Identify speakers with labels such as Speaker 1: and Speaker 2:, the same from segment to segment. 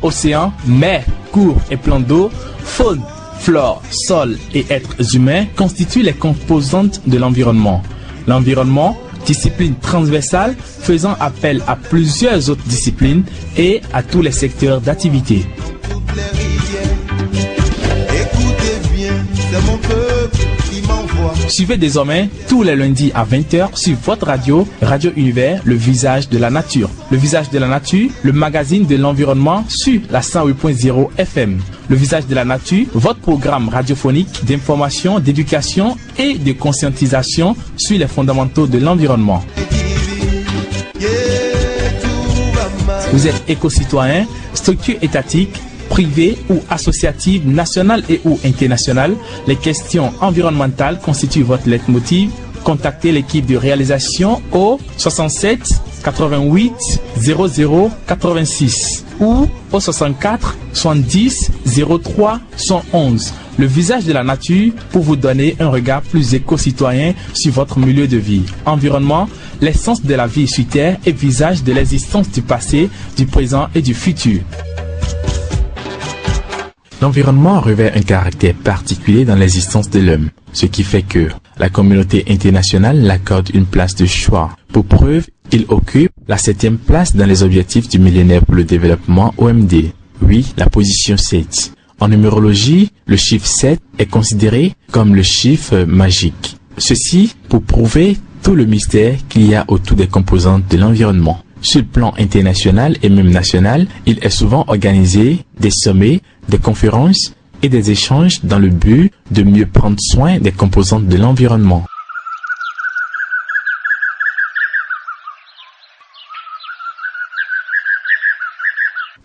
Speaker 1: océans, mer, cours et plans d'eau, faune, flore, sol et êtres humains constituent les composantes de l'environnement. L'environnement, discipline transversale faisant appel à plusieurs autres disciplines et à tous les secteurs d'activité. Suivez désormais tous les lundis à 20h sur votre radio, Radio Univers, le visage de la nature. Le visage de la nature, le magazine de l'environnement sur la 108.0 FM. Le visage de la nature, votre programme radiophonique d'information, d'éducation et de conscientisation sur les fondamentaux de l'environnement. Vous êtes éco-citoyen, structure étatique, privée ou associative, nationale et ou internationale, les questions environnementales constituent votre leitmotiv. Contactez l'équipe de réalisation au 67 88 00 86 ou au 64 70 03 111. Le visage de la nature pour vous donner un regard plus éco-citoyen sur votre milieu de vie. Environnement, l'essence de la vie sur Terre et visage de l'existence du passé, du présent et du futur. L'environnement revêt un caractère particulier dans l'existence de l'homme, ce qui fait que la communauté internationale l'accorde une place de choix. Pour preuve, il occupe la 7e place dans les objectifs du millénaire pour le développement OMD. Oui, la position 7. En numérologie, le chiffre 7 est considéré comme le chiffre magique. Ceci pour prouver tout le mystère qu'il y a autour des composantes de l'environnement. Sur le plan international et même national, il est souvent organisé des sommets, des conférences et des échanges dans le but de mieux prendre soin des composantes de l'environnement.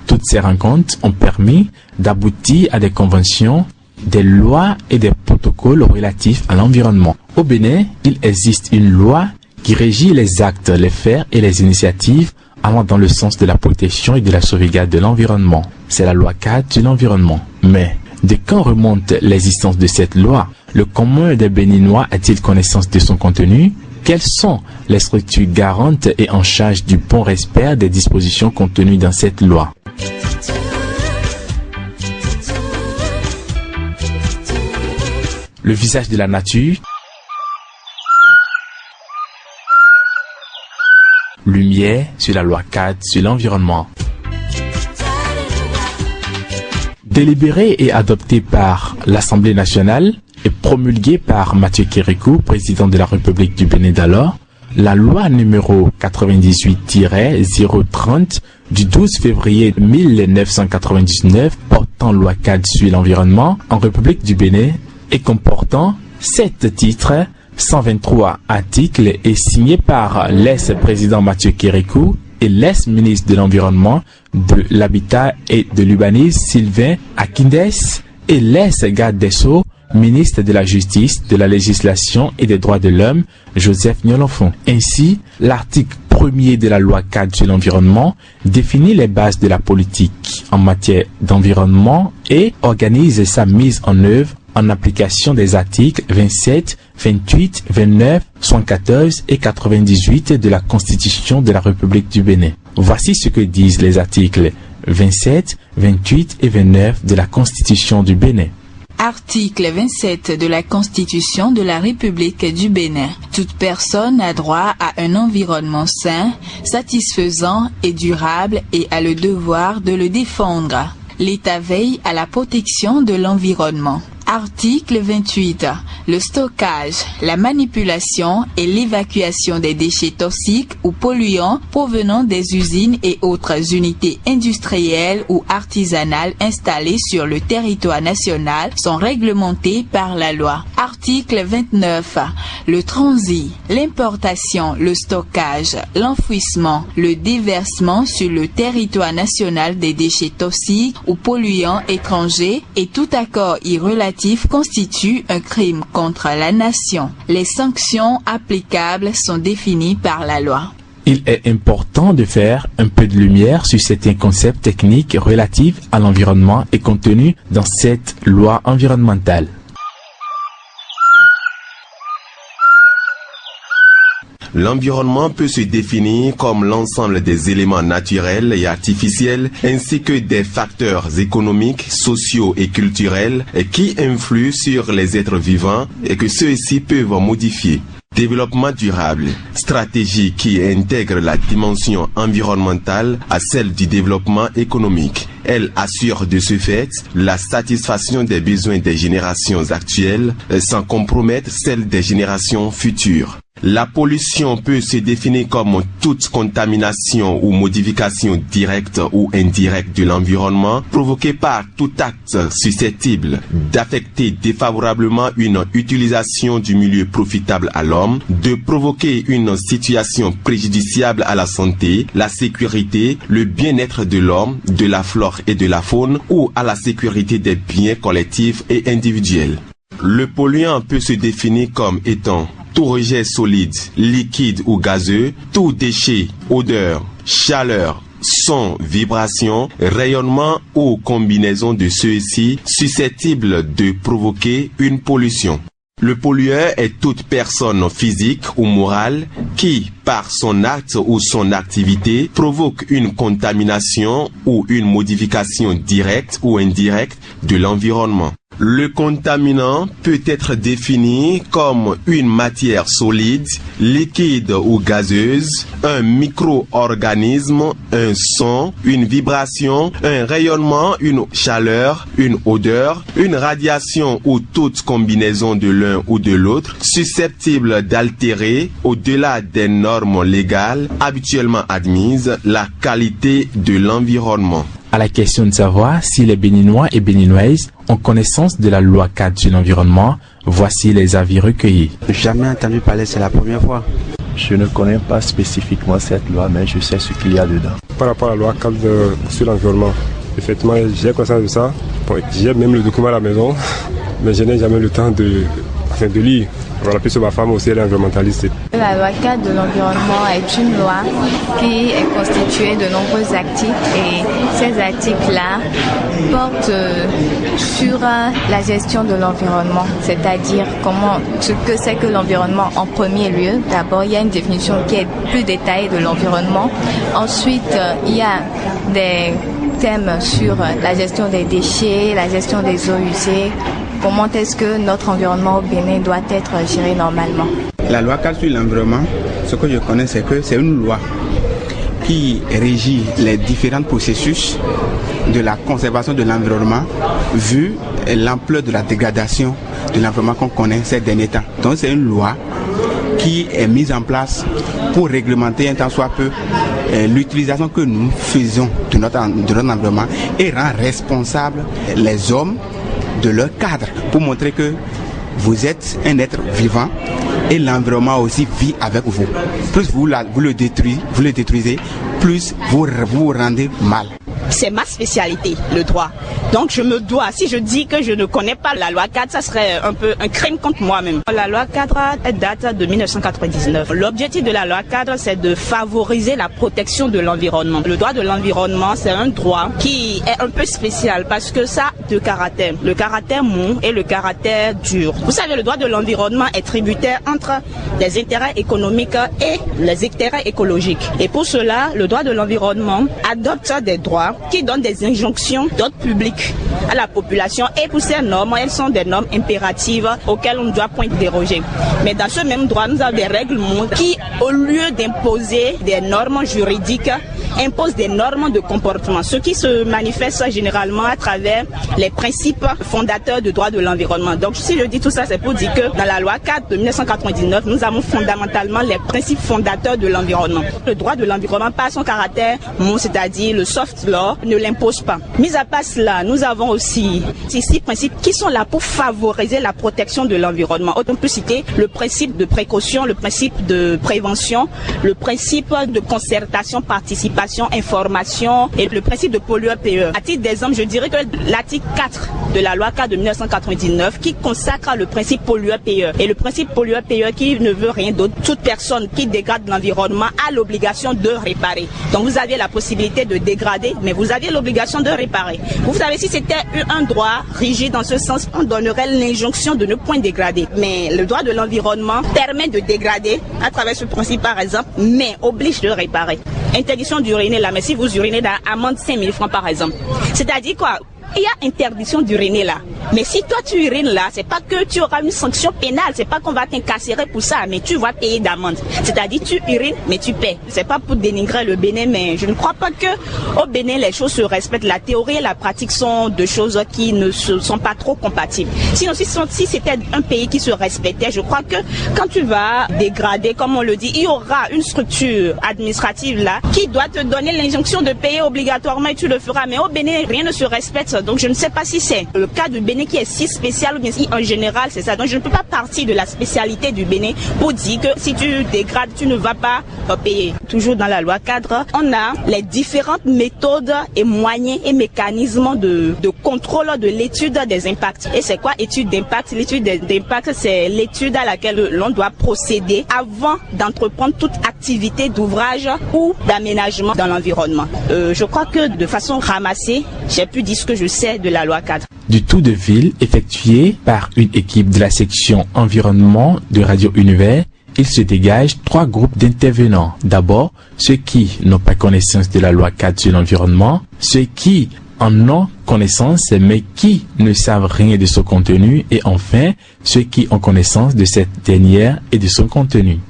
Speaker 1: Toutes ces rencontres ont permis d'aboutir à des conventions, des lois et des protocoles relatifs à l'environnement. Au Bénin, il existe une loi qui régit les actes, les faits et les initiatives allant dans le sens de la protection et de la sauvegarde de l'environnement. C'est la loi cadre de l'environnement. Mais de quand remonte l'existence de cette loi? Le commun des Béninois a-t-il connaissance de son contenu? Quelles sont les structures garantes et en charge du bon respect des dispositions contenues dans cette loi? Le visage de la nature. Lumière sur la loi cadre sur l'environnement. Délibéré et adopté par l'Assemblée nationale et promulgué par Mathieu Kérékou, président de la République du Bénin d'alors, la loi numéro 98-030 du 12 février 1999 portant loi cadre sur l'environnement en République du Bénin et comportant 7 titres, 123 articles est signé par l'ex-président Mathieu Kérékou et l'ex-ministre de l'Environnement, de l'Habitat et de l'Urbanisme Sylvain Akindes et l'ex-garde des Sceaux, ministre de la Justice, de la Législation et des Droits de l'Homme, Joseph Nyolofon. Ainsi, l'article 1er de la loi cadre sur l'environnement définit les bases de la politique en matière d'environnement et organise sa mise en œuvre en application des articles 27, 28, 29, 74 et 98 de la Constitution de la République du Bénin. Voici ce que disent les articles 27, 28 et 29 de la Constitution du Bénin.
Speaker 2: Article 27 de la Constitution de la République du Bénin. Toute personne a droit à un environnement sain, satisfaisant et durable et a le devoir de le défendre. L'État veille à la protection de l'environnement. Article 28. Le stockage, la manipulation et l'évacuation des déchets toxiques ou polluants provenant des usines et autres unités industrielles ou artisanales installées sur le territoire national sont réglementés par la loi. Article 29. Le transit, l'importation, le stockage, l'enfouissement, le déversement sur le territoire national des déchets toxiques ou polluants étrangers et tout accord y relatif constitue un crime contre la nation. Les sanctions applicables sont définies par la loi.
Speaker 1: Il est important de faire un peu de lumière sur certains concepts techniques relatifs à l'environnement et contenus dans cette loi environnementale.
Speaker 3: L'environnement peut se définir comme l'ensemble des éléments naturels et artificiels ainsi que des facteurs économiques, sociaux et culturels qui influent sur les êtres vivants et que ceux-ci peuvent modifier. Développement durable, stratégie qui intègre la dimension environnementale à celle du développement économique. Elle assure de ce fait la satisfaction des besoins des générations actuelles sans compromettre celle des générations futures. La pollution peut se définir comme toute contamination ou modification directe ou indirecte de l'environnement provoquée par tout acte susceptible d'affecter défavorablement une utilisation du milieu profitable à l'homme, de provoquer une situation préjudiciable à la santé, la sécurité, le bien-être de l'homme, de la flore et de la faune ou à la sécurité des biens collectifs et individuels. Le polluant peut se définir comme étant tout rejet solide, liquide ou gazeux, tout déchet, odeur, chaleur, son, vibration, rayonnement ou combinaison de ceux-ci susceptibles de provoquer une pollution. Le pollueur est toute personne physique ou morale qui, par son acte ou son activité, provoque une contamination ou une modification directe ou indirecte de l'environnement. Le contaminant peut être défini comme une matière solide, liquide ou gazeuse, un micro-organisme, un son, une vibration, un rayonnement, une chaleur, une odeur, une radiation ou toute combinaison de l'un ou de l'autre, susceptible d'altérer, au-delà des normes légales habituellement admises, la qualité de l'environnement.
Speaker 1: À la question de savoir si les Béninois et Béninoises ont connaissance de la loi cadre sur l'environnement, voici les avis recueillis.
Speaker 4: Jamais entendu parler, c'est la première fois.
Speaker 5: Je ne connais pas spécifiquement cette loi, mais je sais ce qu'il y a dedans.
Speaker 6: Par rapport à la loi cadre sur l'environnement, effectivement, j'ai conscience de ça. Bon, j'ai même le document à la maison, mais je n'ai jamais le temps de lire. Voilà, puisque ma femme aussi elle est environnementaliste.
Speaker 7: La loi cadre de l'environnement est une loi qui est constituée de nombreux articles et ces articles-là portent sur la gestion de l'environnement, c'est-à-dire ce que c'est que l'environnement en premier lieu. D'abord, il y a une définition qui est plus détaillée de l'environnement. Ensuite, il y a des thèmes sur la gestion des déchets, la gestion des eaux usées. Comment est-ce que notre environnement au Bénin doit être géré normalement?
Speaker 4: La loi cadre sur l'environnement, ce que je connais, c'est que c'est une loi qui régit les différents processus de la conservation de l'environnement vu l'ampleur de la dégradation de l'environnement qu'on connaît ces derniers temps. Donc c'est une loi qui est mise en place pour réglementer un tant soit peu l'utilisation que nous faisons de notre environnement et rend responsable les hommes de leur cadre pour montrer que vous êtes un être vivant et l'environnement aussi vit avec vous. Plus vous le détruisez, plus vous vous rendez mal.
Speaker 8: C'est ma spécialité, le droit. Donc je me dois, si je dis que je ne connais pas la loi cadre, ça serait un peu un crime contre moi-même. La loi cadre date de 1999. L'objectif de la loi cadre, c'est de favoriser la protection de l'environnement. Le droit de l'environnement, c'est un droit qui est un peu spécial parce que ça a deux caractères. Le caractère mou et le caractère dur. Vous savez, le droit de l'environnement est tributaire entre les intérêts économiques et les intérêts écologiques. Et pour cela, le droit de l'environnement adopte des droits qui donnent des injonctions d'ordre public à la population. Et pour ces normes, elles sont des normes impératives auxquelles on ne doit point déroger. Mais dans ce même droit, nous avons des règlements qui, au lieu d'imposer des normes juridiques, imposent des normes de comportement, ce qui se manifeste généralement à travers les principes fondateurs du droit de l'environnement. Donc si je dis tout ça, c'est pour dire que dans la loi 4 de 1999, nous avons fondamentalement les principes fondateurs de l'environnement. Le droit de l'environnement, par son caractère mou, c'est-à-dire le soft law, ne l'impose pas. Mis à part cela, nous avons aussi ces 6 principes qui sont là pour favoriser la protection de l'environnement. On peut citer le principe de précaution, le principe de prévention, le principe de concertation participative éducation, information et le principe de pollueur-payeur. À titre d'exemple, je dirais que l'article 4 de la loi 4 de 1999 qui consacre le principe pollueur-payeur. Et le principe pollueur-payeur qui ne veut rien d'autre, toute personne qui dégrade l'environnement a l'obligation de réparer. Donc vous avez la possibilité de dégrader, mais vous avez l'obligation de réparer. Vous savez, si c'était un droit rigide dans ce sens, on donnerait l'injonction de ne point dégrader. Mais le droit de l'environnement permet de dégrader à travers ce principe par exemple, mais oblige de réparer. Interdiction d'uriner là, mais si vous urinez dans amende 5 000 francs par exemple. C'est-à-dire quoi? Il y a interdiction d'uriner là. Mais si toi tu urines là, c'est pas que tu auras une sanction pénale, c'est pas qu'on va t'incarcérer pour ça, mais tu vas payer d'amende. C'est-à-dire tu urines, mais tu paies. C'est pas pour dénigrer le Bénin, mais je ne crois pas que au Bénin les choses se respectent. La théorie et la pratique sont deux choses qui ne sont pas trop compatibles. Sinon, si c'était un pays qui se respectait, je crois que quand tu vas dégrader, comme on le dit, il y aura une structure administrative là qui doit te donner l'injonction de payer obligatoirement et tu le feras. Mais au Bénin, rien ne se respecte. Donc je ne sais pas si c'est le cas du Bénin qui est si spécial ou bien si en général c'est ça. Donc je ne peux pas partir de la spécialité du Bénin pour dire que si tu dégrades, tu ne vas pas payer. Toujours dans la loi cadre, on a les différentes méthodes et moyens et mécanismes de contrôle de l'étude des impacts. Et c'est quoi étude d'impact? L'étude d'impact, c'est l'étude à laquelle l'on doit procéder avant d'entreprendre toute activité d'ouvrage ou d'aménagement dans l'environnement. Je crois que de façon ramassée, j'ai pu dire ce que je sais de la loi cadre.
Speaker 1: Du tour de ville effectué par une équipe de la section environnement de Radio Univers, il se dégage 3 groupes d'intervenants. D'abord, ceux qui n'ont pas connaissance de la loi cadre sur l'environnement, ceux qui en ont connaissance mais qui ne savent rien de son contenu et enfin, ceux qui ont connaissance de cette dernière et de son contenu.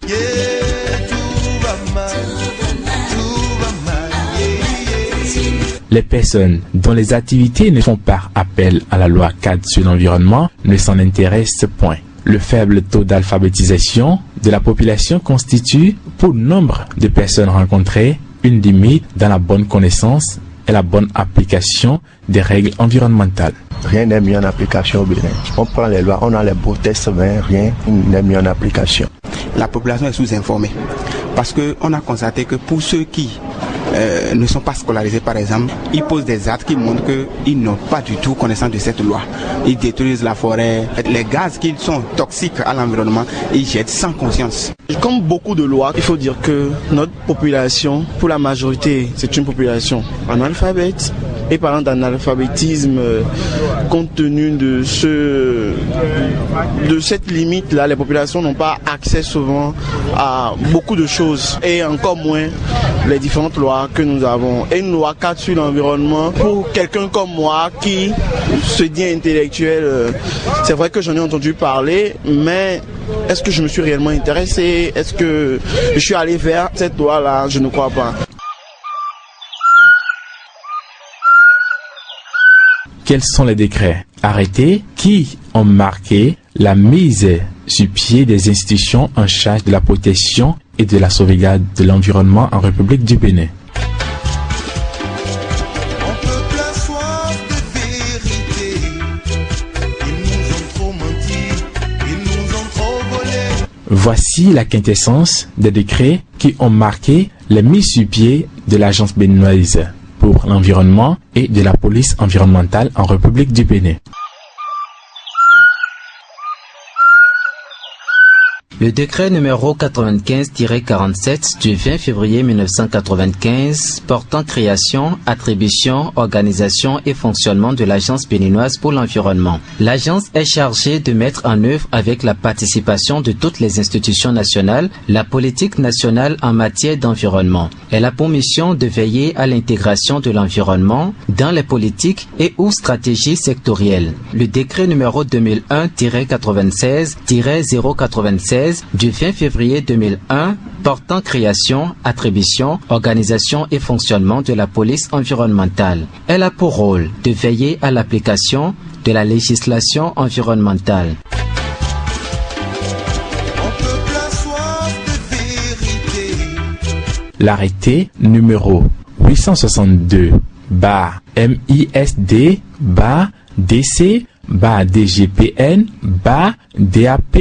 Speaker 1: Les personnes dont les activités ne font pas appel à la loi cadre sur l'environnement ne s'en intéressent point. Le faible taux d'alphabétisation de la population constitue, pour nombre de personnes rencontrées, une limite dans la bonne connaissance et la bonne application des règles environnementales.
Speaker 5: Rien n'est mis en application au Bénin. On prend les lois, on a les beaux tests, mais rien n'est mis en application.
Speaker 4: La population est sous-informée parce qu'on a constaté que pour ceux qui ne sont pas scolarisés par exemple, ils posent des actes qui montrent qu'ils n'ont pas du tout connaissance de cette loi. Ils détruisent la forêt, les gaz qui sont toxiques à l'environnement, ils jettent sans conscience.
Speaker 9: Comme beaucoup de lois, il faut dire que notre population, pour la majorité, c'est une population analphabète. Et parlant d'analphabétisme, compte tenu de cette limite-là, les populations n'ont pas accès souvent à beaucoup de choses et encore moins les différentes lois que nous avons. Et une loi cadre sur l'environnement, pour quelqu'un comme moi qui se dit intellectuel, c'est vrai que j'en ai entendu parler, mais est-ce que je me suis réellement intéressé? Est-ce que je suis allé vers cette loi-là? Je ne crois pas.
Speaker 1: Quels sont les décrets arrêtés qui ont marqué la mise sur pied des institutions en charge de la protection et de la sauvegarde de l'environnement en République du Bénin? Voici la quintessence des décrets qui ont marqué les mises sur pied de l'Agence béninoise pour l'environnement et de la police environnementale en République du Bénin.
Speaker 10: Le décret numéro 95-47 du 20 février 1995 portant création, attribution, organisation et fonctionnement de l'Agence béninoise pour l'environnement. L'agence est chargée de mettre en œuvre avec la participation de toutes les institutions nationales la politique nationale en matière d'environnement. Elle a pour mission de veiller à l'intégration de l'environnement dans les politiques et ou stratégies sectorielles. Le décret numéro 2001-96-096 du 20 février 2001 portant création, attribution, organisation et fonctionnement de la police environnementale. Elle a pour rôle de veiller à l'application de la législation environnementale.
Speaker 1: L'arrêté numéro 862/MISD/DC DGPN, DAP,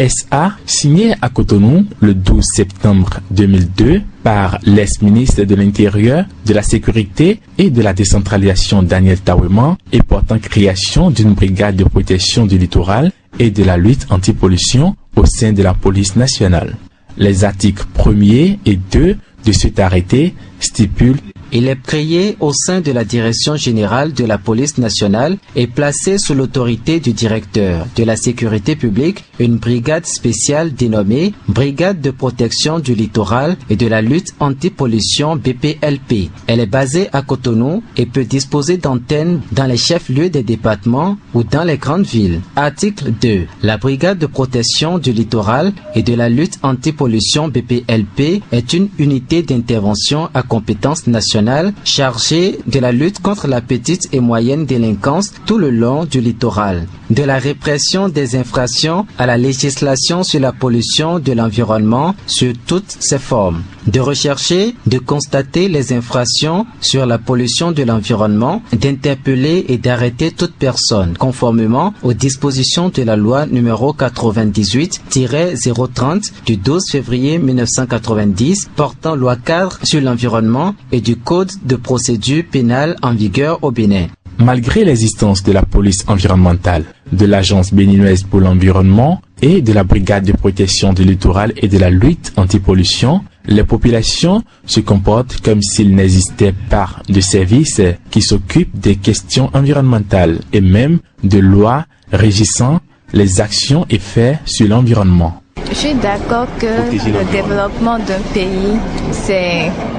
Speaker 1: SA, signé à Cotonou le 12 septembre 2002 par l'ex-ministre de l'Intérieur, de la Sécurité et de la Décentralisation Daniel Taweman et portant création d'une brigade de protection du littoral et de la lutte anti-pollution au sein de la police nationale. Les articles 1er et 2 de cet arrêté stipulent:
Speaker 10: il est créé au sein de la Direction générale de la police nationale et placé sous l'autorité du directeur de la sécurité publique une brigade spéciale dénommée Brigade de protection du littoral et de la lutte anti-pollution BPLP. Elle est basée à Cotonou et peut disposer d'antennes dans les chefs-lieux des départements ou dans les grandes villes. Article 2. La brigade de protection du littoral et de la lutte anti-pollution BPLP est une unité d'intervention à compétence nationale chargée de la lutte contre la petite et moyenne délinquance tout le long du littoral, de la répression des infractions à la législation sur la pollution de l'environnement sur toutes ses formes, de rechercher, de constater les infractions sur la pollution de l'environnement, d'interpeller et d'arrêter toute personne conformément aux dispositions de la loi numéro 98-030 du 12 février 1990 portant loi cadre sur l'environnement et du code de procédure pénale en vigueur au Bénin.
Speaker 1: Malgré l'existence de la police environnementale, de l'Agence béninoise pour l'environnement et de la brigade de protection du littoral et de la lutte anti-pollution, les populations se comportent comme s'il n'existait pas de services qui s'occupent des questions environnementales et même de lois régissant les actions et faits sur l'environnement.
Speaker 7: Je suis d'accord que le développement d'un pays,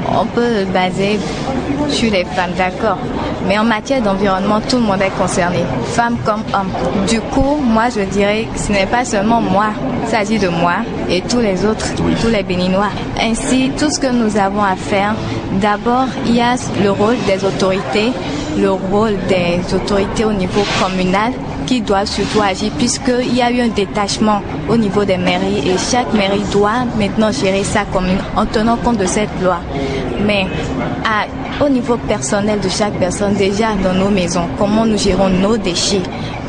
Speaker 7: on peut le baser sur les femmes, d'accord. Mais en matière d'environnement, tout le monde est concerné, femmes comme hommes. Du coup, moi je dirais que ce n'est pas seulement moi, il s'agit de moi et tous les autres, tous les Béninois. Ainsi, tout ce que nous avons à faire, d'abord, il y a le rôle des autorités au niveau communal qui doivent surtout agir puisqu'il y a eu un détachement au niveau des mairies et chaque mairie doit maintenant gérer sa commune en tenant compte de cette loi. Mais au niveau personnel de chaque personne, déjà dans nos maisons, comment nous gérons nos déchets,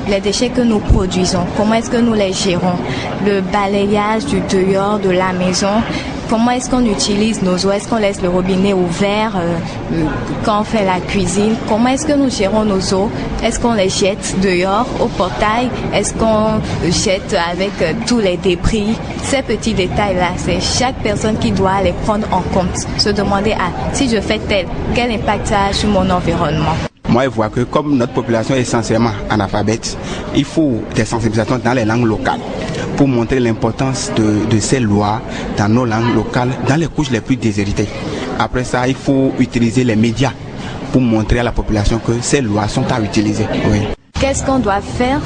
Speaker 7: les déchets que nous produisons, comment est-ce que nous les gérons, le balayage du dehors de la maison, comment est-ce qu'on utilise nos eaux, est-ce qu'on laisse le robinet ouvert quand on fait la cuisine, comment est-ce que nous gérons nos eaux, est-ce qu'on les jette dehors au portail, est-ce qu'on jette avec tous les débris. Ces petits détails-là, c'est chaque personne qui doit les prendre en compte, se demander si je fais tel, quel impact ça a sur mon environnement.
Speaker 4: Moi, je vois que comme notre population est essentiellement analphabète, il faut des sensibilisations dans les langues locales pour montrer l'importance de ces lois dans nos langues locales, dans les couches les plus déshéritées. Après ça, il faut utiliser les médias pour montrer à la population que ces lois sont à utiliser. Oui.
Speaker 7: Qu'est-ce qu'on doit faire?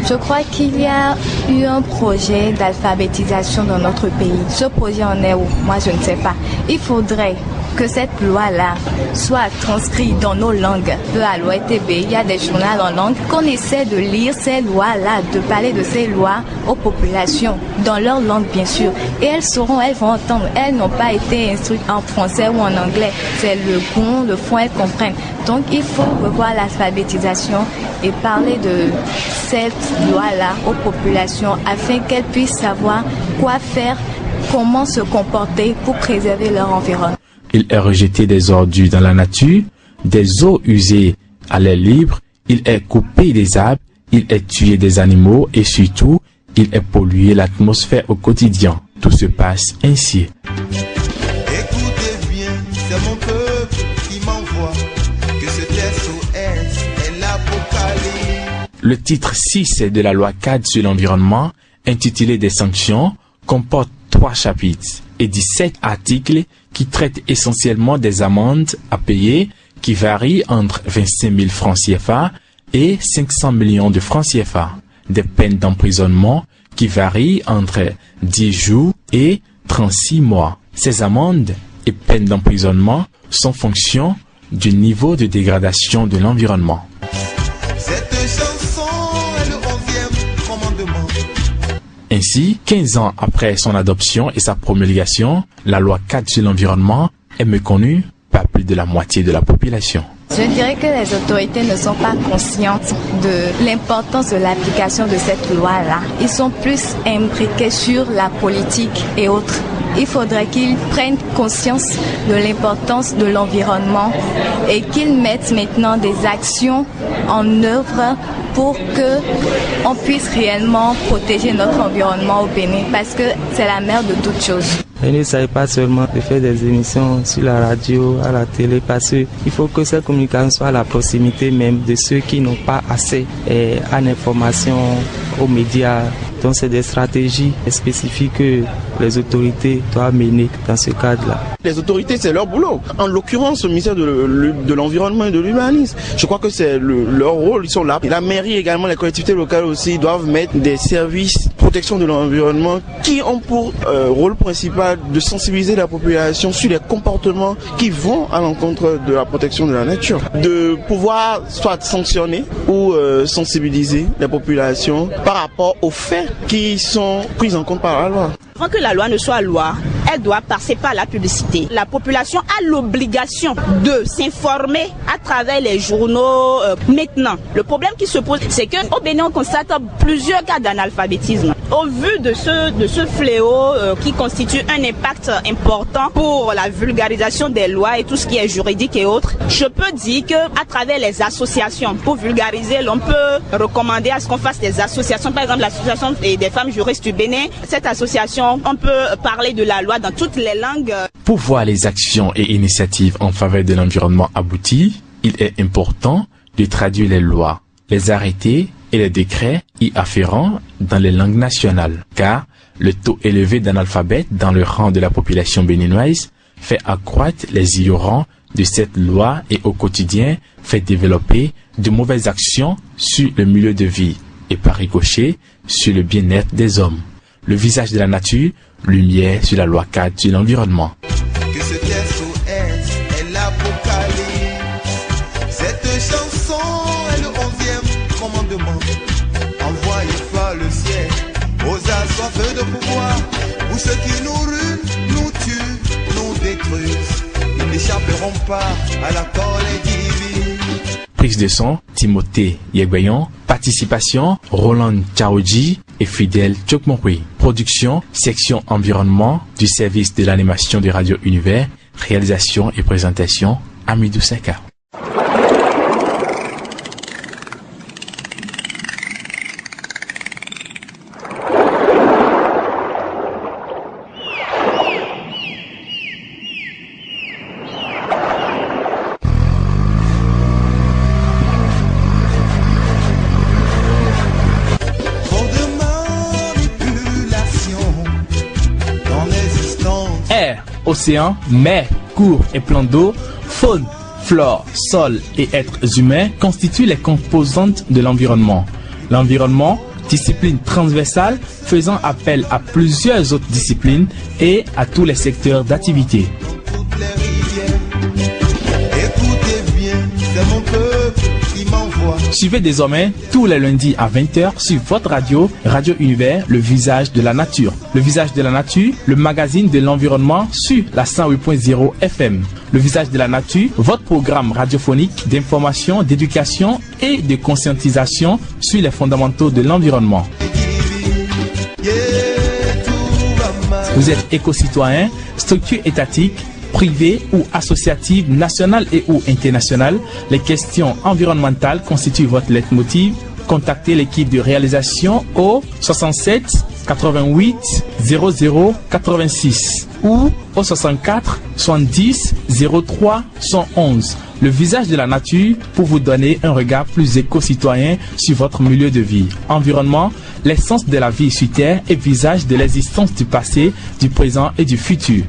Speaker 7: Je crois qu'il y a eu un projet d'alphabétisation dans notre pays. Ce projet en est où? Moi, je ne sais pas. Il faudrait que cette loi-là soit transcrite dans nos langues. À l'OETB, il y a des journaux en langue, qu'on essaie de lire ces lois-là, de parler de ces lois aux populations, dans leur langue bien sûr. Et elles vont entendre. Elles n'ont pas été instruites en français ou en anglais. C'est le fond, elles comprennent. Donc il faut revoir l'alphabétisation et parler de cette loi-là aux populations afin qu'elles puissent savoir quoi faire, comment se comporter pour préserver leur environnement.
Speaker 1: Il est rejeté des ordures dans la nature, des eaux usées à l'air libre, il est coupé des arbres, il est tué des animaux et surtout, il est pollué l'atmosphère au quotidien. Tout se passe ainsi.
Speaker 11: Écoutez bien, c'est mon peuple qui m'envoie, que ce SOS est l'apocalypse.
Speaker 1: Le titre 6 de la loi cadre sur l'environnement, intitulé des sanctions, comporte 3 chapitres et 17 articles qui traitent essentiellement des amendes à payer qui varient entre 25 000 francs CFA et 500 millions de francs CFA, des peines d'emprisonnement qui varient entre 10 jours et 36 mois. Ces amendes et peines d'emprisonnement sont fonction du niveau de dégradation de l'environnement.
Speaker 11: Cette chanson est le 11e commandement.
Speaker 1: Ainsi, 15 ans après son adoption et sa promulgation, la loi cadre sur l'environnement est méconnue par plus de la moitié de la population.
Speaker 7: Je dirais que les autorités ne sont pas conscientes de l'importance de l'application de cette loi-là. Ils sont plus imbriqués sur la politique et autres. Il faudrait qu'ils prennent conscience de l'importance de l'environnement et qu'ils mettent maintenant des actions en œuvre pour que on puisse réellement protéger notre environnement au Bénin, parce que c'est la mère de toutes choses.
Speaker 12: Il ne s'agit pas seulement de faire des émissions sur la radio, à la télé, parce qu'il faut que cette communication soit à la proximité même de ceux qui n'ont pas accès à l'information, aux médias. Donc c'est des stratégies spécifiques que les autorités doivent mener dans ce cadre-là.
Speaker 9: Les autorités, c'est leur boulot. En l'occurrence, le ministère de l'Environnement et de l'Urbanisme, je crois que c'est leur rôle, ils sont là. Et la mairie également, les collectivités locales aussi doivent mettre des services de protection de l'environnement qui ont pour rôle principal de sensibiliser la population sur les comportements qui vont à l'encontre de la protection de la nature. De pouvoir soit sanctionner ou sensibiliser la population par rapport aux faits qui sont pris en compte par la loi.
Speaker 8: Avant que la loi ne soit loi, elle doit passer par la publicité. La population a l'obligation de s'informer à travers les journaux. Maintenant, le problème qui se pose, c'est qu'au Bénin, on constate plusieurs cas d'analphabétisme. Au vu de ce fléau qui constitue un impact important pour la vulgarisation des lois et tout ce qui est juridique et autres, je peux dire qu'à travers les associations, pour vulgariser, l'on peut recommander à ce qu'on fasse des associations. Par exemple, l'association des femmes juristes du Bénin, cette association, on peut parler de la loi dans toutes les langues.
Speaker 1: Pour voir les actions et initiatives en faveur de l'environnement aboutir, il est important de traduire les lois, les arrêtés et les décrets y afférents dans les langues nationales, car le taux élevé d'analphabètes dans le rang de la population béninoise fait accroître les ignorants de cette loi et au quotidien fait développer de mauvaises actions sur le milieu de vie et par ricochet sur le bien-être des hommes. Le visage de la nature, lumière sur la loi 4 sur l'environnement.
Speaker 11: Que ce SOS est l'apocalypse. Cette chanson est le 11e commandement. Envoyé par le ciel aux assoiffés de pouvoir. Pour ceux qui nous ruinent, nous tuent, nous détruisent. Ils n'échapperont pas à la colère divine.
Speaker 1: Prise de son, Timothée Yegbayon. Participation, Roland Chaoji et Fidèle Tchokmoui. Production, section environnement du service de l'animation de Radio Univers. Réalisation et présentation, Amidou Seka. Océan, mer, cours et plans d'eau, faune, flore, sol et êtres humains constituent les composantes de l'environnement. L'environnement, discipline transversale faisant appel à plusieurs autres disciplines et à tous les secteurs d'activité. Suivez désormais tous les lundis à 20h sur votre radio, Radio Univers, le visage de la nature. Le visage de la nature, le magazine de l'environnement sur la 108.0 FM. Le visage de la nature, votre programme radiophonique d'information, d'éducation et de conscientisation sur les fondamentaux de l'environnement. Vous êtes éco-citoyen, structure étatique, privée ou associative, nationale et ou internationale, les questions environnementales constituent votre leitmotiv. Contactez l'équipe de réalisation au 67 88 00 86 ou au 64 70 03 111. Le visage de la nature pour vous donner un regard plus éco-citoyen sur votre milieu de vie. Environnement, l'essence de la vie sur Terre et visage de l'existence du passé, du présent et du futur.